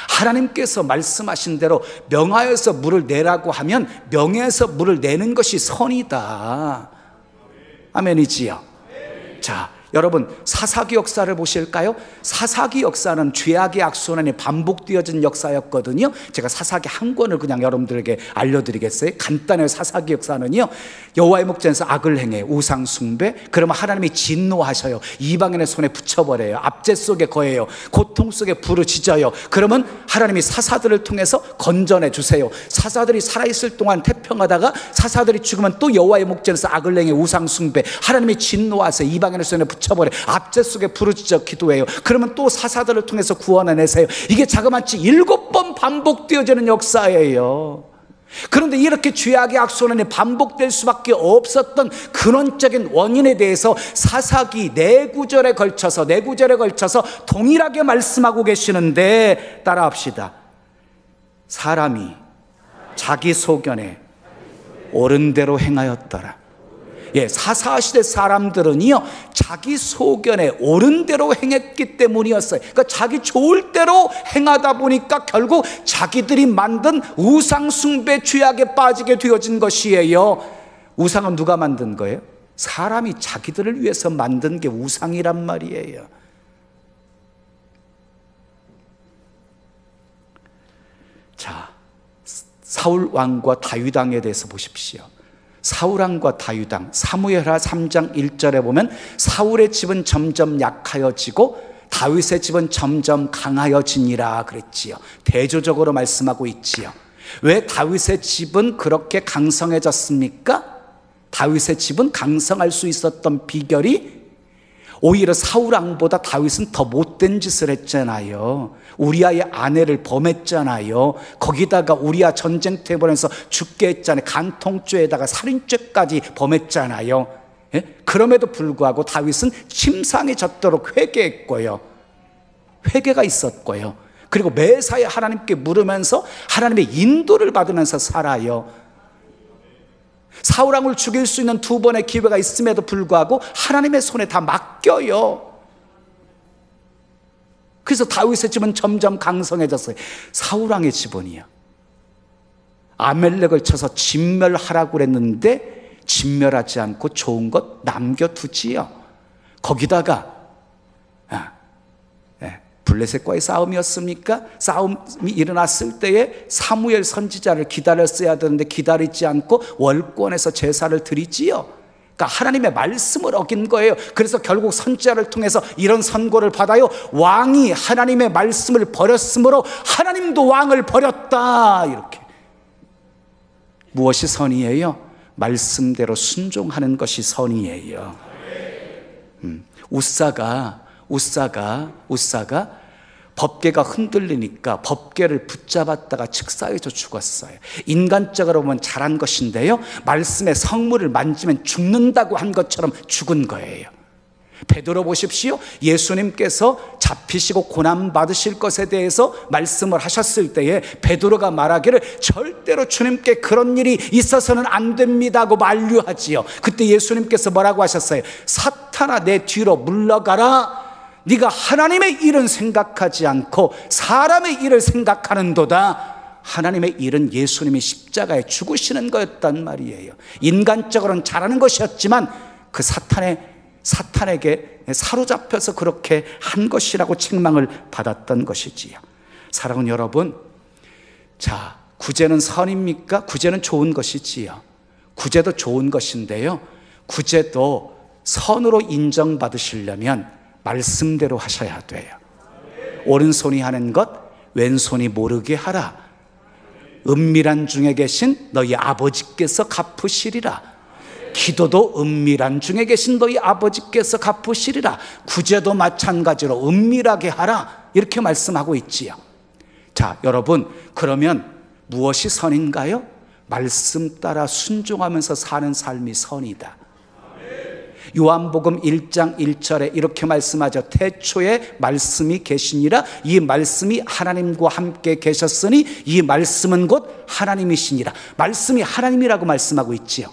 하나님께서 말씀하신 대로 명하여서 물을 내라고 하면 명예에서 물을 내는 것이 선이다. 아멘이지요. 자, 여러분, 사사기 역사를 보실까요? 사사기 역사는 죄악의 악순환이 반복되어진 역사였거든요. 제가 사사기 한 권을 그냥 여러분들에게 알려드리겠어요. 간단해요. 사사기 역사는요, 여호와의 목전에서 악을 행해 우상 숭배, 그러면 하나님이 진노하셔요. 이방인의 손에 붙여버려요. 압제 속에 거해요. 고통 속에 부르짖어요. 그러면 하나님이 사사들을 통해서 건져내 주세요. 사사들이 살아있을 동안 태평하다가 사사들이 죽으면 또 여호와의 목전에서 악을 행해 우상 숭배, 하나님이 진노하세요. 이방인의 손에 붙여버려 압제 속에 부르짖어 기도해요. 그러면 또 사사들을 통해서 구원해내세요. 이게 자그마치 7번 반복되어지는 역사예요. 그런데 이렇게 죄악의 악순환이 반복될 수밖에 없었던 근원적인 원인에 대해서 사사기 4구절에 걸쳐서 동일하게 말씀하고 계시는데, 따라합시다. 사람이 자기 소견에 옳은 대로 행하였더라. 사사시대 사람들은요, 자기 소견에 옳은 대로 행했기 때문이었어요. 그러니까 자기 좋을 대로 행하다 보니까 결국 자기들이 만든 우상 숭배 죄악에 빠지게 되어진 것이에요. 우상은 누가 만든 거예요? 사람이 자기들을 위해서 만든 게 우상이란 말이에요. 자, 사울 왕과 다윗 왕에 대해서 보십시오. 사울 왕과 다윗 왕, 사무엘하 3장 1절에 보면 사울의 집은 점점 약하여지고 다윗의 집은 점점 강하여지니라 그랬지요. 대조적으로 말씀하고 있지요. 왜 다윗의 집은 그렇게 강성해졌습니까? 다윗의 집은 강성할 수 있었던 비결이 오히려 사울 왕보다 다윗은 더 못된 짓을 했잖아요. 우리아의 아내를 범했잖아요. 거기다가 우리아 전쟁터에 보내서 죽게 했잖아요. 간통죄에다가 살인죄까지 범했잖아요. 그럼에도 불구하고 다윗은 침상에 젖도록 회개했고요. 회개가 있었고요. 그리고 매사에 하나님께 물으면서 하나님의 인도를 받으면서 살아요. 사울 왕을 죽일 수 있는 2번의 기회가 있음에도 불구하고 하나님의 손에 다 맡겨요. 그래서 다윗의 집은 점점 강성해졌어요. 사울 왕의 집은요, 아멜렉을 쳐서 진멸하라고 그랬는데 진멸하지 않고 좋은 것 남겨두지요. 거기다가 블레셋과의 싸움이었습니까? 싸움이 일어났을 때에 사무엘 선지자를 기다렸어야 되는데 기다리지 않고 월권에서 제사를 드리지요. 그러니까 하나님의 말씀을 어긴 거예요. 그래서 결국 선지자를 통해서 이런 선고를 받아요. 왕이 하나님의 말씀을 버렸으므로 하나님도 왕을 버렸다. 이렇게. 무엇이 선이에요? 말씀대로 순종하는 것이 선이에요. 우사가 법궤가 흔들리니까 법궤를 붙잡았다가 즉사해서 죽었어요. 인간적으로 보면 잘한 것인데요, 말씀의 성물을 만지면 죽는다고 한 것처럼 죽은 거예요. 베드로 보십시오. 예수님께서 잡히시고 고난 받으실 것에 대해서 말씀을 하셨을 때에 베드로가 말하기를 절대로 주님께 그런 일이 있어서는 안 됩니다고 만류하지요. 그때 예수님께서 뭐라고 하셨어요? 사탄아, 내 뒤로 물러가라. 네가 하나님의 일은 생각하지 않고 사람의 일을 생각하는도다. 하나님의 일은 예수님이 십자가에 죽으시는 거였단 말이에요. 인간적으로는 잘하는 것이었지만 그 사탄에게 사로잡혀서 그렇게 한 것이라고 책망을 받았던 것이지요. 사랑하는 여러분, 자, 구제는 선입니까? 구제는 좋은 것이지요. 구제도 좋은 것인데요, 구제도 선으로 인정받으시려면 말씀대로 하셔야 돼요. 오른손이 하는 것 왼손이 모르게 하라. 은밀한 중에 계신 너희 아버지께서 갚으시리라. 기도도 은밀한 중에 계신 너희 아버지께서 갚으시리라. 구제도 마찬가지로 은밀하게 하라. 이렇게 말씀하고 있지요. 자, 여러분, 그러면 무엇이 선인가요? 말씀 따라 순종하면서 사는 삶이 선이다. 요한복음 1장 1절에 이렇게 말씀하죠. 태초에 말씀이 계시니라. 이 말씀이 하나님과 함께 계셨으니 이 말씀은 곧 하나님이시니라. 말씀이 하나님이라고 말씀하고 있지요.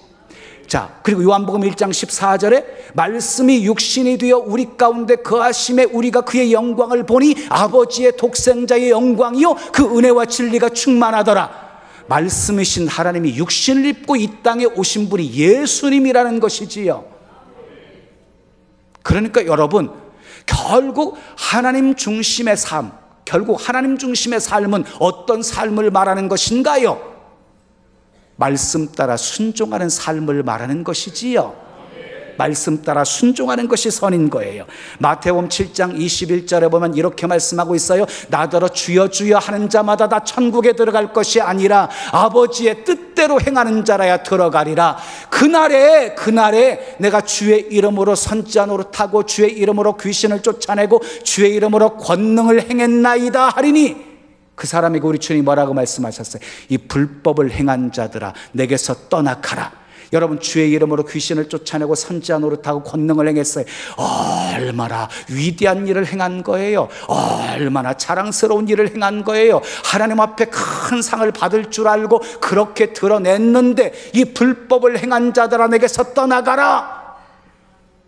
자, 그리고 요한복음 1장 14절에 말씀이 육신이 되어 우리 가운데 거하심에 우리가 그의 영광을 보니 아버지의 독생자의 영광이요 그 은혜와 진리가 충만하더라. 말씀이신 하나님이 육신을 입고 이 땅에 오신 분이 예수님이라는 것이지요. 그러니까 여러분, 결국 하나님 중심의 삶, 결국 하나님 중심의 삶은 어떤 삶을 말하는 것인가요? 말씀 따라 순종하는 삶을 말하는 것이지요. 말씀 따라 순종하는 것이 선인 거예요. 마태복음 7장 21절에 보면 이렇게 말씀하고 있어요. 나더러 주여 주여 하는 자마다 다 천국에 들어갈 것이 아니라 아버지의 뜻대로 행하는 자라야 들어가리라. 그날에 내가 주의 이름으로 선지자 노릇하고 주의 이름으로 귀신을 쫓아내고 주의 이름으로 권능을 행했나이다 하리니, 그 사람에게 우리 주님이 뭐라고 말씀하셨어요? 이 불법을 행한 자들아, 내게서 떠나가라. 여러분, 주의 이름으로 귀신을 쫓아내고 선지자 노릇하고 권능을 행했어요. 얼마나 위대한 일을 행한 거예요. 얼마나 자랑스러운 일을 행한 거예요. 하나님 앞에 큰 상을 받을 줄 알고 그렇게 드러냈는데, 이 불법을 행한 자들에게서 떠나가라.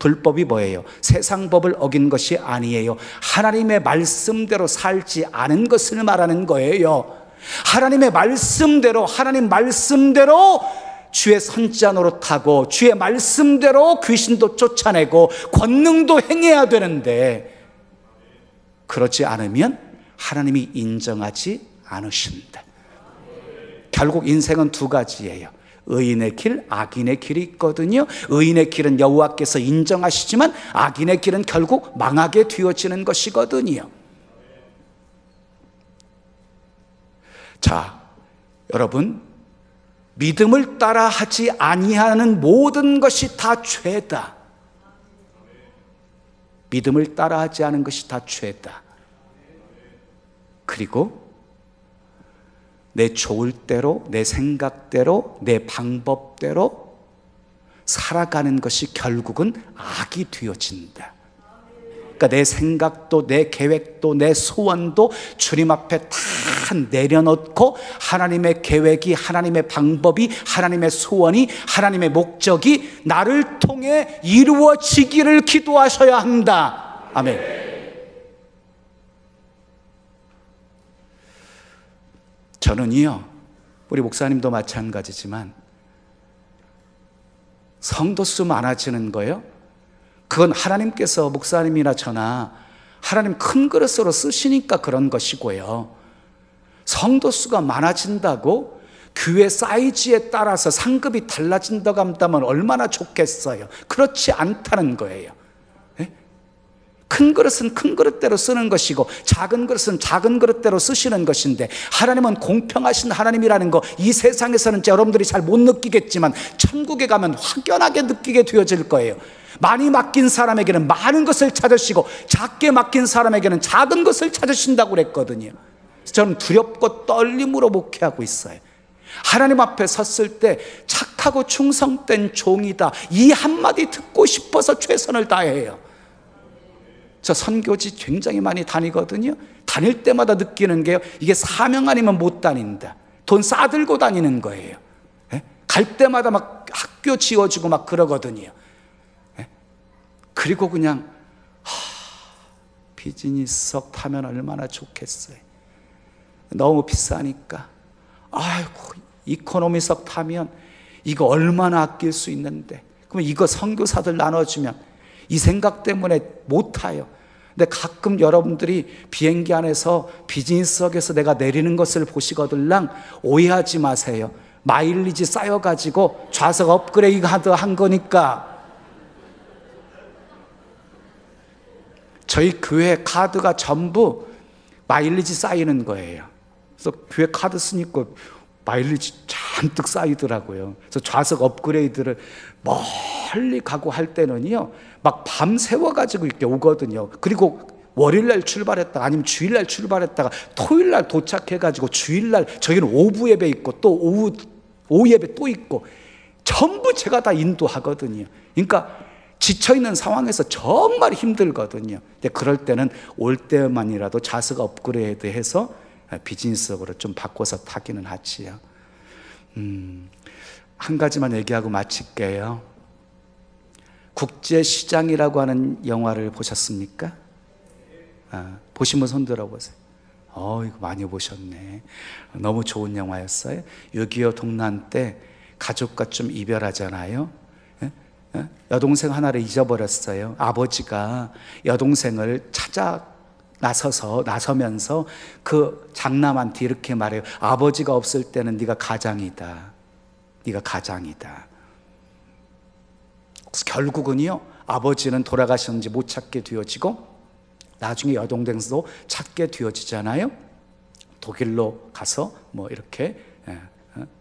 불법이 뭐예요? 세상 법을 어긴 것이 아니에요. 하나님의 말씀대로 살지 않은 것을 말하는 거예요. 하나님의 말씀대로, 하나님 말씀대로 주의 선지자 노릇하고 주의 말씀대로 귀신도 쫓아내고 권능도 행해야 되는데, 그렇지 않으면 하나님이 인정하지 않으신다. 결국 인생은 두 가지예요. 의인의 길, 악인의 길이 있거든요. 의인의 길은 여호와께서 인정하시지만 악인의 길은 결국 망하게 되어지는 것이거든요. 자, 여러분, 믿음을 따라 하지 아니하는 모든 것이 다 죄다. 믿음을 따라 하지 않은 것이 다 죄다. 그리고 내 좋을 대로, 내 생각대로, 내 방법대로 살아가는 것이 결국은 악이 되어진다. 그러니까 내 생각도, 내 계획도, 내 소원도 주님 앞에 다 내려놓고 하나님의 계획이, 하나님의 방법이, 하나님의 소원이, 하나님의 목적이 나를 통해 이루어지기를 기도하셔야 한다. 아멘. 저는요, 우리 목사님도 마찬가지지만 성도 수 많아지는 거예요. 그건 하나님께서 목사님이나 저나 하나님 큰 그릇으로 쓰시니까 그런 것이고요. 성도 수가 많아진다고 교회 사이즈에 따라서 상급이 달라진다고 한다면 얼마나 좋겠어요. 그렇지 않다는 거예요. 큰 그릇은 큰 그릇대로 쓰는 것이고 작은 그릇은 작은 그릇대로 쓰시는 것인데, 하나님은 공평하신 하나님이라는 거 이 세상에서는 여러분들이 잘 못 느끼겠지만 천국에 가면 확연하게 느끼게 되어질 거예요. 많이 맡긴 사람에게는 많은 것을 찾으시고 작게 맡긴 사람에게는 작은 것을 찾으신다고 그랬거든요. 저는 두렵고 떨림으로 목회하고 있어요. 하나님 앞에 섰을 때 착하고 충성된 종이다, 이 한마디 듣고 싶어서 최선을 다해요. 저 선교지 굉장히 많이 다니거든요. 다닐 때마다 느끼는 게요, 이게 사명 아니면 못 다닌다. 돈 싸들고 다니는 거예요. 갈 때마다 막 학교 지어주고 막 그러거든요. 그리고 그냥 비즈니스석 타면 얼마나 좋겠어요. 너무 비싸니까. 아이고, 이코노미석 타면 이거 얼마나 아낄 수 있는데, 그러면 이거 선교사들 나눠주면, 이 생각 때문에 못 타요. 근데 가끔 여러분들이 비행기 안에서 비즈니스석에서 내가 내리는 것을 보시거들랑 오해하지 마세요. 마일리지 쌓여가지고 좌석 업그레이드 한 거니까. 저희 교회 카드가 전부 마일리지 쌓이는 거예요. 그래서 교회 카드 쓰니까 마일리지 잔뜩 쌓이더라고요. 그래서 좌석 업그레이드를 멀리 가고 할 때는요, 막 밤 새워가지고 이렇게 오거든요. 그리고 월요일날 출발했다가 아니면 주일날 출발했다가 토요일날 도착해가지고 주일날 저희는 오후 예배 있고 또 오후 예배 또 있고 전부 제가 다 인도하거든요. 그러니까 지쳐있는 상황에서 정말 힘들거든요. 근데 그럴 때는 올 때만이라도 좌석 업그레이드 해서 비즈니스석으로 좀 바꿔서 타기는 하지요. 한 가지만 얘기하고 마칠게요. 국제시장이라고 하는 영화를 보셨습니까? 보신 분 손 들어보세요. 이거 많이 보셨네. 너무 좋은 영화였어요. 6.25 동란 때 가족과 좀 이별하잖아요. 여동생 하나를 잊어버렸어요. 아버지가 여동생을 찾아 나서면서 그 장남한테 이렇게 말해요. 아버지가 없을 때는 네가 가장이다. 네가 가장이다. 그래서 결국은요, 아버지는 돌아가셨는지 못 찾게 되어지고 나중에 여동생도 찾게 되어지잖아요. 독일로 가서 뭐 이렇게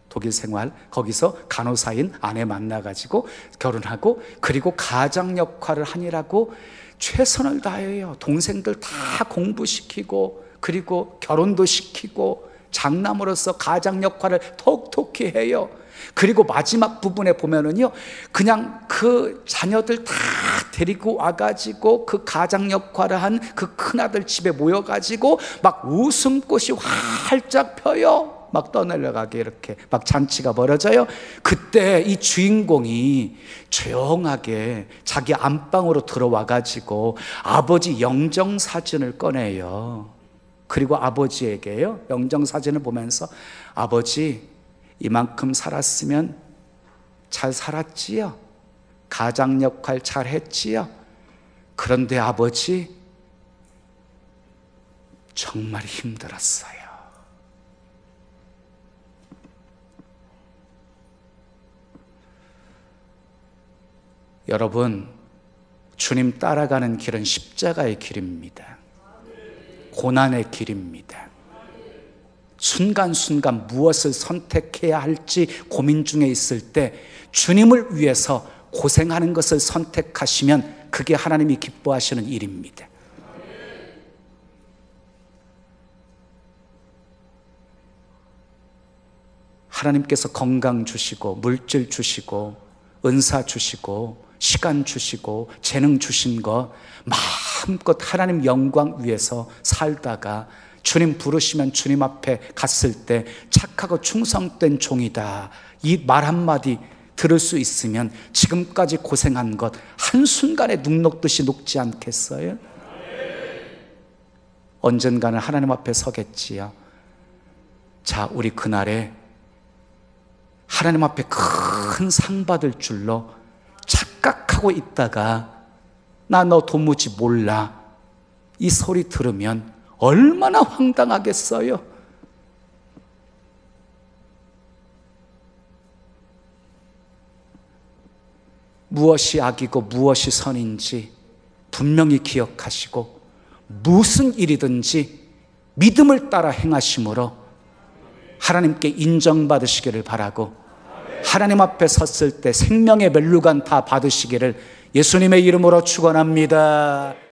독일 생활, 거기서 간호사인 아내 만나가지고 결혼하고, 그리고 가장 역할을 하느라고 최선을 다해요. 동생들 다 공부시키고 그리고 결혼도 시키고 장남으로서 가장 역할을 톡톡히 해요. 그리고 마지막 부분에 보면은요, 그냥 그 자녀들 다 데리고 와가지고 그 가장 역할을 한 그 큰아들 집에 모여가지고 막 웃음꽃이 활짝 펴요. 막 떠내려가게 이렇게 막 잔치가 벌어져요. 그때 이 주인공이 조용하게 자기 안방으로 들어와가지고 아버지 영정사진을 꺼내요. 그리고 아버지에게요, 영정사진을 보면서 아버지, 이만큼 살았으면 잘 살았지요? 가장 역할 잘 했지요? 그런데 아버지, 정말 힘들었어요. 여러분, 주님 따라가는 길은 십자가의 길입니다. 고난의 길입니다. 순간순간 무엇을 선택해야 할지 고민 중에 있을 때 주님을 위해서 고생하는 것을 선택하시면 그게 하나님이 기뻐하시는 일입니다. 하나님께서 건강 주시고 물질 주시고 은사 주시고 시간 주시고 재능 주신 거 마음껏 하나님 영광 위해서 살다가 주님 부르시면 주님 앞에 갔을 때 착하고 충성된 종이다, 이 말 한마디 들을 수 있으면 지금까지 고생한 것 한순간에 눈 녹듯이 녹지 않겠어요? 언젠가는 하나님 앞에 서겠지요. 자, 우리 그날에 하나님 앞에 큰 상 받을 줄로 착각하고 있다가 나 너 도무지 몰라, 이 소리 들으면 얼마나 황당하겠어요? 무엇이 악이고 무엇이 선인지 분명히 기억하시고 무슨 일이든지 믿음을 따라 행하심으로 하나님께 인정받으시기를 바라고, 하나님 앞에 섰을 때 생명의 면류관 다 받으시기를 예수님의 이름으로 축원합니다.